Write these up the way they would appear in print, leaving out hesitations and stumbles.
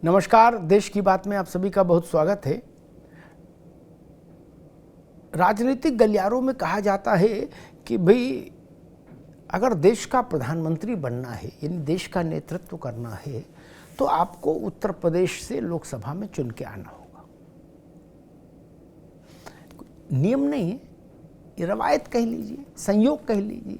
नमस्कार। देश की बात में आप सभी का बहुत स्वागत है। राजनीतिक गलियारों में कहा जाता है कि भाई अगर देश का प्रधानमंत्री बनना है यानी देश का नेतृत्व करना है तो आपको उत्तर प्रदेश से लोकसभा में चुन के आना होगा। नियम नहीं है, ये रवायत कह लीजिए, संयोग कह लीजिए।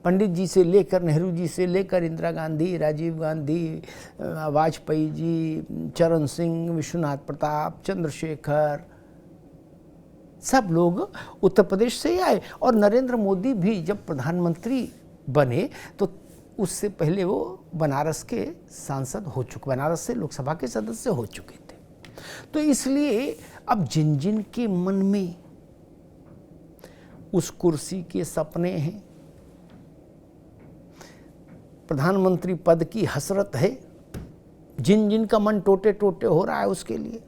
पंडित जी से लेकर नेहरू जी से लेकर इंदिरा गांधी, राजीव गांधी, वाजपेयी जी, चरण सिंह, विश्वनाथ प्रताप, चंद्रशेखर, सब लोग उत्तर प्रदेश से ही आए। और नरेंद्र मोदी भी जब प्रधानमंत्री बने तो उससे पहले वो बनारस के सांसद हो चुके, बनारस से लोकसभा के सदस्य हो चुके थे। तो इसलिए अब जिन जिन के मन में उस कुर्सी के सपने हैं, प्रधानमंत्री पद की हसरत है, जिन जिन का मन टोटे टोटे हो रहा है उसके लिए,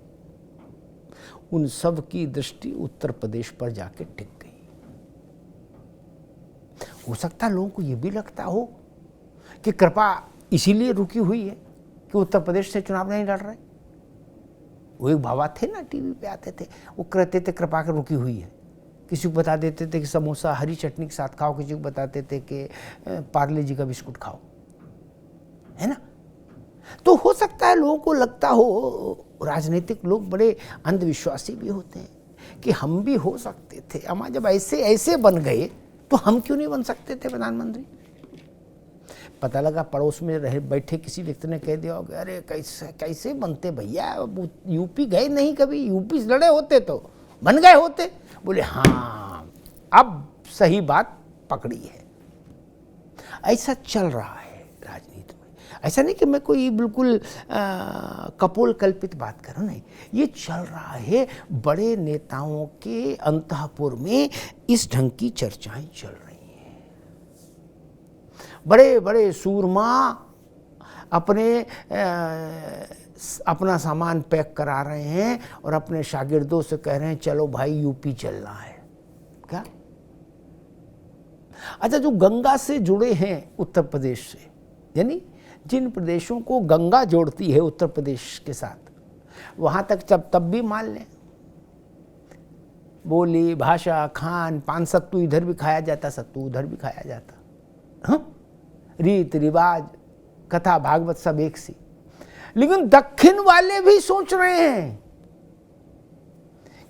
उन सब की दृष्टि उत्तर प्रदेश पर जाके टिक गई। हो सकता है लोगों को यह भी लगता हो कि कृपा इसीलिए रुकी हुई है कि उत्तर प्रदेश से चुनाव नहीं लड़ रहे। वो एक बाबा थे ना, टीवी पे आते थे, वो कहते थे कृपा कर रुकी हुई है। किसी को बता देते थे कि समोसा हरी चटनी के साथ खाओ, किसी को बताते थे कि पार्ले जी का बिस्कुट खाओ, है ना। तो हो सकता है लोगों को लगता हो, राजनीतिक लोग बड़े अंधविश्वासी भी होते हैं, कि हम भी हो सकते थे। हम जब ऐसे ऐसे बन गए तो हम क्यों नहीं बन सकते थे प्रधानमंत्री। पता लगा पड़ोस में रहे बैठे किसी व्यक्ति ने कह दिया होगा, अरे कैसे कैसे बनते भैया, यूपी गए नहीं कभी, यूपी लड़े होते तो बन गए होते। बोले हाँ, अब सही बात पकड़ी है। ऐसा चल रहा है राजनीति में। ऐसा नहीं कि मैं कोई बिल्कुल कपोल कल्पित बात कर रहा हूं, नहीं, ये चल रहा है। बड़े नेताओं के अंतःपुर में इस ढंग की चर्चाएं चल रही हैं। बड़े बड़े सूरमा अपना सामान पैक करा रहे हैं और अपने शागिर्दों से कह रहे हैं चलो भाई यूपी चलना है। क्या? अच्छा, जो गंगा से जुड़े हैं उत्तर प्रदेश से, यानी जिन प्रदेशों को गंगा जोड़ती है उत्तर प्रदेश के साथ, वहां तक तब भी मान लें, बोली, भाषा, खान पान, सत्तू इधर भी खाया जाता, सत्तू उधर भी खाया जाता, हाँ? रीत रिवाज, कथा भागवत सब एक सी। लेकिन दक्षिण वाले भी सोच रहे हैं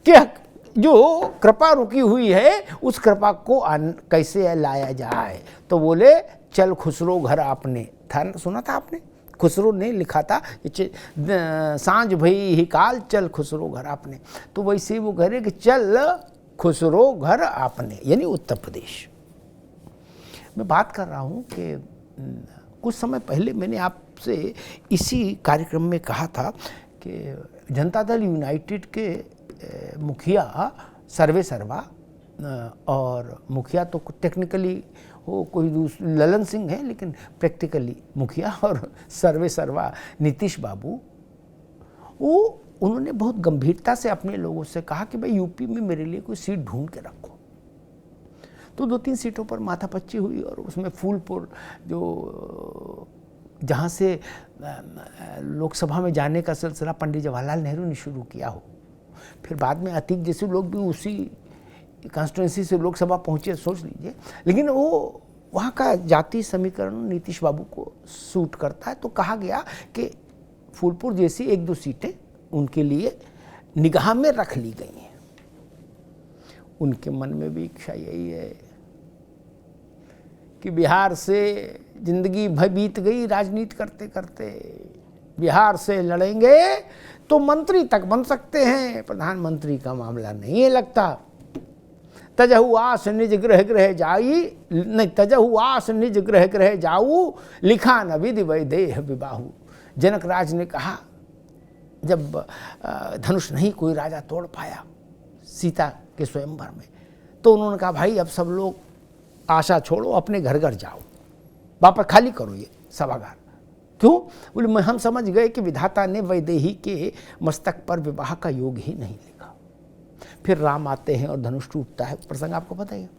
कि जो कृपा रुकी हुई है उस कृपा को कैसे लाया जाए। तो बोले चल खुसरो घर आपने, था सुना था आपने, खुसरो ने लिखा था सांझ भई ही काल चल खुसरो घर आपने। तो वैसे वो कह रहे कि चल खुसरो घर आपने, यानी उत्तर प्रदेश। मैं बात कर रहा हूं कि कुछ समय पहले मैंने आपसे इसी कार्यक्रम में कहा था कि जनता दल यूनाइटेड के मुखिया सर्वे सर्वा, और मुखिया तो टेक्निकली वो कोई ललन सिंह है, लेकिन प्रैक्टिकली मुखिया और सर्वे सर्वा नीतीश बाबू, उन्होंने बहुत गंभीरता से अपने लोगों से कहा कि भाई यूपी में मेरे लिए कोई सीट ढूंढ के रखो। तो 2-3 सीटों पर माथापच्ची हुई और उसमें फूलपुर, जो जहाँ से लोकसभा में जाने का सिलसिला पंडित जवाहरलाल नेहरू ने शुरू किया हो, फिर बाद में अतीक जैसे लोग भी उसी कॉन्स्टिट्यूंसी से लोकसभा पहुँचे, सोच लीजिए। लेकिन वो वहाँ का जाति समीकरण नीतीश बाबू को सूट करता है। तो कहा गया कि फूलपुर जैसी 1-2 सीटें उनके लिए निगाह में रख ली गई हैं। उनके मन में भी इच्छा यही है कि बिहार से जिंदगी भर बीत गई राजनीति करते करते, बिहार से लड़ेंगे तो मंत्री तक बन सकते हैं, प्रधानमंत्री का मामला नहीं है लगता। तजहु आस निज ग्रह ग्रह जाई, नहीं, तजहु आस निज ग्रह ग्रह जाऊ, लिखा न विधि वैदेह विबाहु। जनक राज ने कहा, जब धनुष नहीं कोई राजा तोड़ पाया सीता के स्वयंवर में, तो उन्होंने कहा भाई अब सब लोग आशा छोड़ो, अपने घर घर जाओ, वापस खाली करो ये सभागार। क्यों? बोले हम समझ गए कि विधाता ने वैदेही के मस्तक पर विवाह का योग ही नहीं लिखा। फिर राम आते हैं और धनुष टूटता है, प्रसंग आपको पता ही है।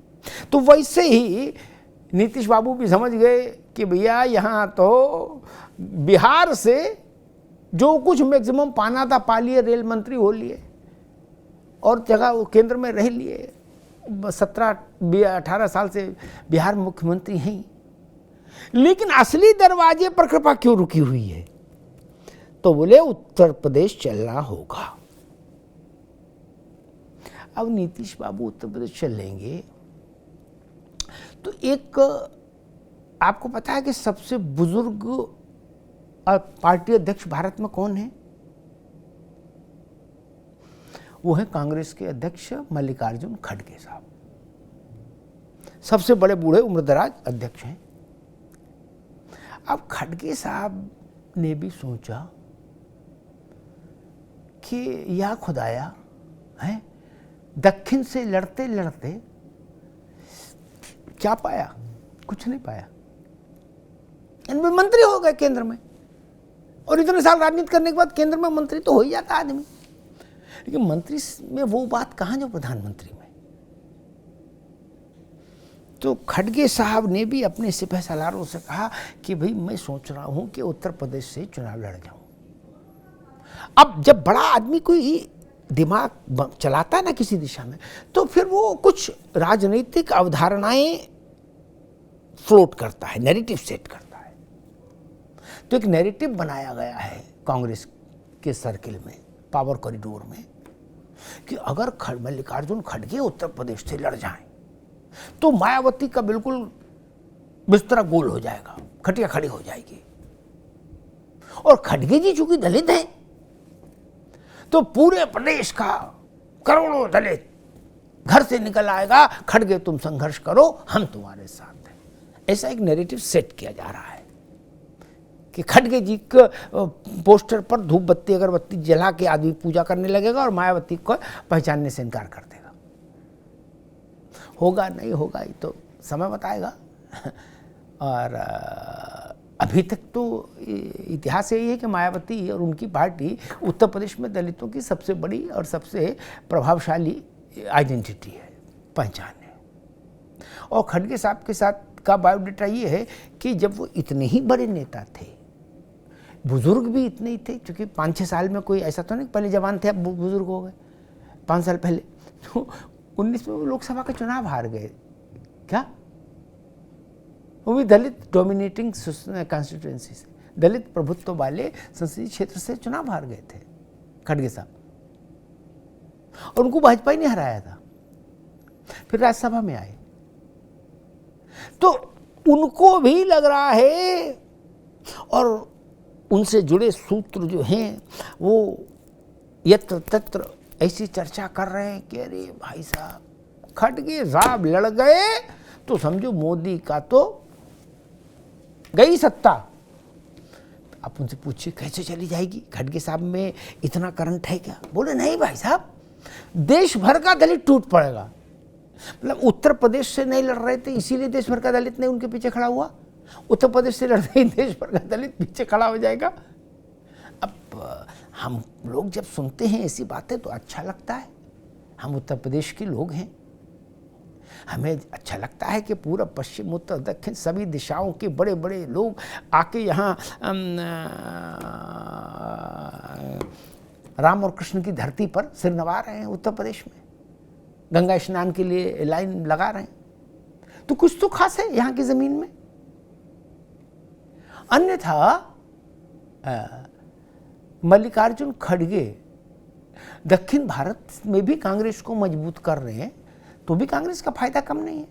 तो वैसे ही नीतीश बाबू भी समझ गए कि भैया यहाँ तो बिहार से जो कुछ मैक्सिमम पाना था पा लिए, रेल मंत्री हो लिए और जगह वो केंद्र में रह लिए, 17-18 साल से बिहार मुख्यमंत्री हैं। लेकिन असली दरवाजे पर कृपा क्यों रुकी हुई है? तो बोले उत्तर प्रदेश चलना होगा। अब नीतीश बाबू उत्तर प्रदेश चलेंगे तो एक, आपको पता है कि सबसे बुजुर्ग पार्टी अध्यक्ष भारत में कौन है? वो है कांग्रेस के अध्यक्ष मल्लिकार्जुन खड़गे साहब। सबसे बड़े बूढ़े उम्रदराज अध्यक्ष हैं। अब खड़गे साहब ने भी सोचा कि या खुदाया है, दक्षिण से लड़ते लड़ते क्या पाया? कुछ नहीं पाया। इनमें मंत्री हो गए केंद्र में, और इतने साल राजनीति करने के बाद केंद्र में मंत्री तो हो ही जाता आदमी, लेकिन मंत्री में वो बात कहाँ जो प्रधानमंत्री में। तो खड़गे साहब ने भी अपने सिपह सालारों से कहा कि भाई मैं सोच रहा हूं कि उत्तर प्रदेश से चुनाव लड़ जाऊं। अब जब बड़ा आदमी कोई दिमाग चलाता है ना किसी दिशा में, तो फिर वो कुछ राजनीतिक अवधारणाएं फ्लोट करता है, नैरेटिव सेट करता है। तो एक नैरेटिव बनाया गया है कांग्रेस के सर्किल में, पावर कॉरिडोर में, कि अगर मल्लिकार्जुन खड़गे उत्तर प्रदेश से लड़ जाएं तो मायावती का बिल्कुल बिस्तरा गोल हो जाएगा, खटिया खड़ी हो जाएगी। और खड़गे जी चूंकि दलित हैं तो पूरे प्रदेश का करोड़ों दलित घर से निकल आएगा, खड़गे तुम संघर्ष करो, हम तुम्हारे साथ हैं। ऐसा एक नैरेटिव सेट किया जा रहा है कि खड़गे जी के पोस्टर पर धूप बत्ती अगरबत्ती जला के आदमी पूजा करने लगेगा और मायावती को पहचानने से इनकार कर देगा। होगा नहीं होगा ये तो समय बताएगा। और अभी तक तो इतिहास यही है कि मायावती और उनकी पार्टी उत्तर प्रदेश में दलितों की सबसे बड़ी और सबसे प्रभावशाली आइडेंटिटी है, पहचान है। और खड़गे साहब के साथ का बायोडाटा ये है कि जब वो इतने ही बड़े नेता थे, बुजुर्ग भी इतने ही थे, क्योंकि 5-6 साल में कोई ऐसा तो नहीं पहले जवान थे अब बुजुर्ग हो गए, 5 साल पहले तो 19 में वो लोकसभा का चुनाव हार गए। क्या? वो भी दलित डोमिनेटिंग कॉन्स्टिट्यूएंसी से, दलित प्रभुत्व वाले संसदीय क्षेत्र से चुनाव हार गए थे खड़गे साहब, और उनको भाजपा ही नहीं हराया था। फिर राज्यसभा में आए तो उनको भी लग रहा है, और उनसे जुड़े सूत्र जो हैं वो यत्र तत्र ऐसी चर्चा कर रहे हैं कि अरे भाई साहब खड़गे साहब लड़ गए तो समझो मोदी का तो गई सत्ता। आप उनसे पूछिए कैसे चली जाएगी, खड़गे साहब में इतना करंट है क्या? बोले नहीं भाई साहब, देश भर का दलित टूट पड़ेगा। मतलब उत्तर प्रदेश से नहीं लड़ रहे थे इसीलिए देश भर का दलित नहीं उनके पीछे खड़ा हुआ, उत्तर प्रदेश से लड़ते ही देश भर का दलित पीछे खड़ा हो जाएगा। अब हम लोग जब सुनते हैं ऐसी बातें तो अच्छा लगता है, हम उत्तर प्रदेश के लोग हैं, हमें अच्छा लगता है कि पूरा पश्चिम उत्तर दक्षिण सभी दिशाओं के बड़े बड़े लोग आके यहाँ राम और कृष्ण की धरती पर सिर नवा रहे हैं। उत्तर प्रदेश में गंगा स्नान के लिए लाइन लगा रहे हैं, तो कुछ तो खास है यहाँ की जमीन में। अन्यथा मल्लिकार्जुन खड़गे दक्षिण भारत में भी कांग्रेस को मजबूत कर रहे हैं, तो भी कांग्रेस का फायदा कम नहीं है।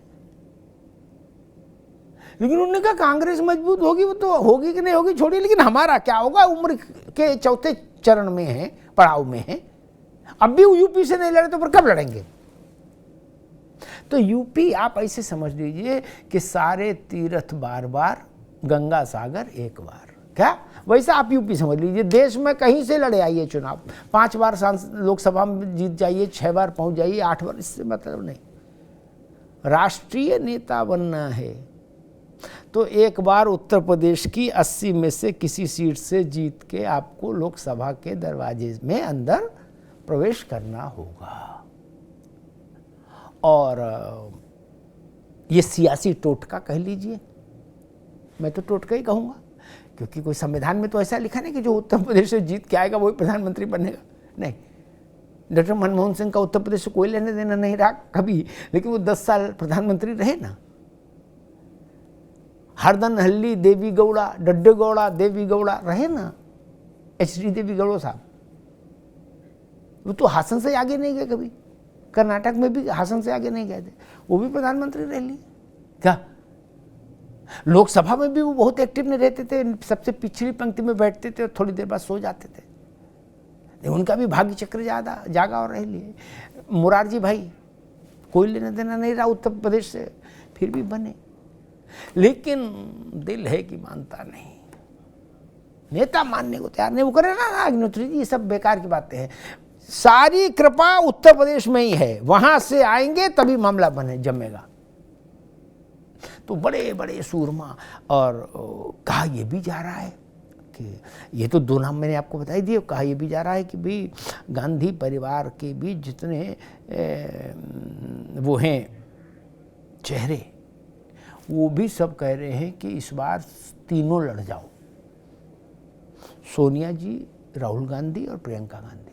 लेकिन उन्होंने कहा कांग्रेस मजबूत होगी, वो तो होगी कि नहीं होगी छोड़िए, लेकिन हमारा क्या होगा, उम्र के चौथे चरण में है, पड़ाव में है, अब भी यूपी से नहीं लड़े तो फिर कब लड़ेंगे? तो यूपी आप ऐसे समझ लीजिए कि सारे तीर्थ बार बार, गंगा सागर एक बार, क्या वैसा आप यूपी समझ लीजिए। देश में कहीं से लड़े आइए चुनाव, 5 बार लोकसभा में जीत जाइए, 6 बार पहुंच जाइए, 8 बार, इससे मतलब नहीं। राष्ट्रीय नेता बनना है तो एक बार उत्तर प्रदेश की 80 में से किसी सीट से जीत के आपको लोकसभा के दरवाजे में अंदर प्रवेश करना होगा। और ये सियासी टोटका कह लीजिए, मैं तो टोटका ही कहूँगा, क्योंकि कोई संविधान में तो ऐसा लिखा नहीं कि जो उत्तर प्रदेश से जीत के आएगा वही प्रधानमंत्री बनेगा। नहीं, डॉक्टर मनमोहन सिंह का उत्तर प्रदेश से कोई लेने देना नहीं रहा कभी, लेकिन वो 10 साल प्रधानमंत्री रहे ना। हरदन हल्ली देवी गौड़ा, डड्डे गौड़ा, देवी गौड़ा रहे ना, HD देवी गौड़ा साहब, वो तो हासन से आगे नहीं गए कभी। कर्नाटक में भी हासन से आगे नहीं गए थे, वो भी प्रधानमंत्री रह लिए। क्या लोकसभा में भी वो बहुत एक्टिव नहीं रहते थे, सबसे पिछली पंक्ति में बैठते थे और थोड़ी देर बाद सो जाते थे। उनका भी भाग्य चक्र जागा और रह लिए। मुरारजी भाई, कोई लेना देना नहीं रहा उत्तर प्रदेश से, फिर भी बने। लेकिन दिल है कि मानता नहीं, नेता मानने को तैयार नहीं। वो करे ना अग्निहोत्री जी, ये सब बेकार की बातें हैं। सारी कृपा उत्तर प्रदेश में ही है, वहां से आएंगे तभी मामला जमेगा। तो बड़े बड़े सूरमा, और कहा यह भी जा रहा है कि ये तो 2 नाम मैंने आपको बताई दिए, कहा यह भी जा रहा है कि भाई गांधी परिवार के भी जितने वो हैं चेहरे, वो भी सब कह रहे हैं कि इस बार तीनों लड़ जाओ, सोनिया जी, राहुल गांधी और प्रियंका गांधी।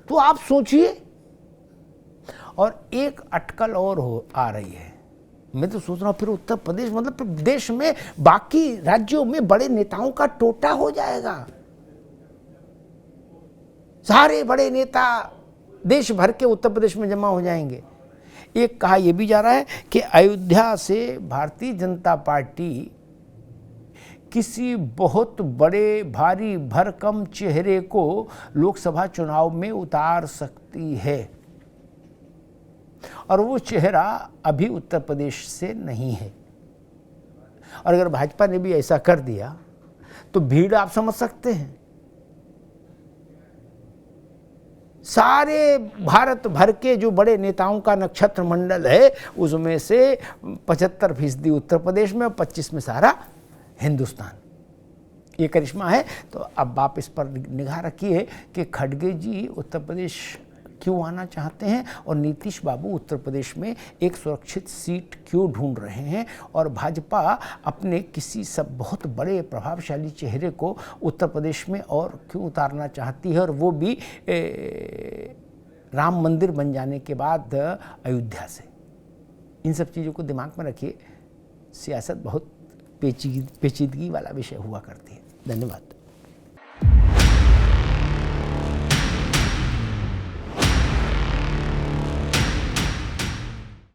तो आप सोचिए, और एक अटकल और आ रही है। मैं तो सोच रहा हूं फिर उत्तर प्रदेश मतलब देश में बाकी राज्यों में बड़े नेताओं का टोटा हो जाएगा। सारे बड़े नेता देश भर के उत्तर प्रदेश में जमा हो जाएंगे। एक कहा यह भी जा रहा है कि अयोध्या से भारतीय जनता पार्टी किसी बहुत बड़े भारी भरकम चेहरे को लोकसभा चुनाव में उतार सकती है, और वो चेहरा अभी उत्तर प्रदेश से नहीं है। और अगर भाजपा ने भी ऐसा कर दिया तो भीड़ आप समझ सकते हैं। सारे भारत भर के जो बड़े नेताओं का नक्षत्र मंडल है, उसमें से 75% उत्तर प्रदेश में और 25 में सारा हिंदुस्तान। ये करिश्मा है। तो अब आप इस पर निगाह रखिए कि खड़गे जी उत्तर प्रदेश क्यों आना चाहते हैं, और नीतीश बाबू उत्तर प्रदेश में एक सुरक्षित सीट क्यों ढूंढ रहे हैं, और भाजपा अपने किसी सब बहुत बड़े प्रभावशाली चेहरे को उत्तर प्रदेश में और क्यों उतारना चाहती है, और वो भी राम मंदिर बन जाने के बाद अयोध्या से। इन सब चीज़ों को दिमाग में रखिए। सियासत बहुत पेचीदगी वाला विषय हुआ करती है। धन्यवाद।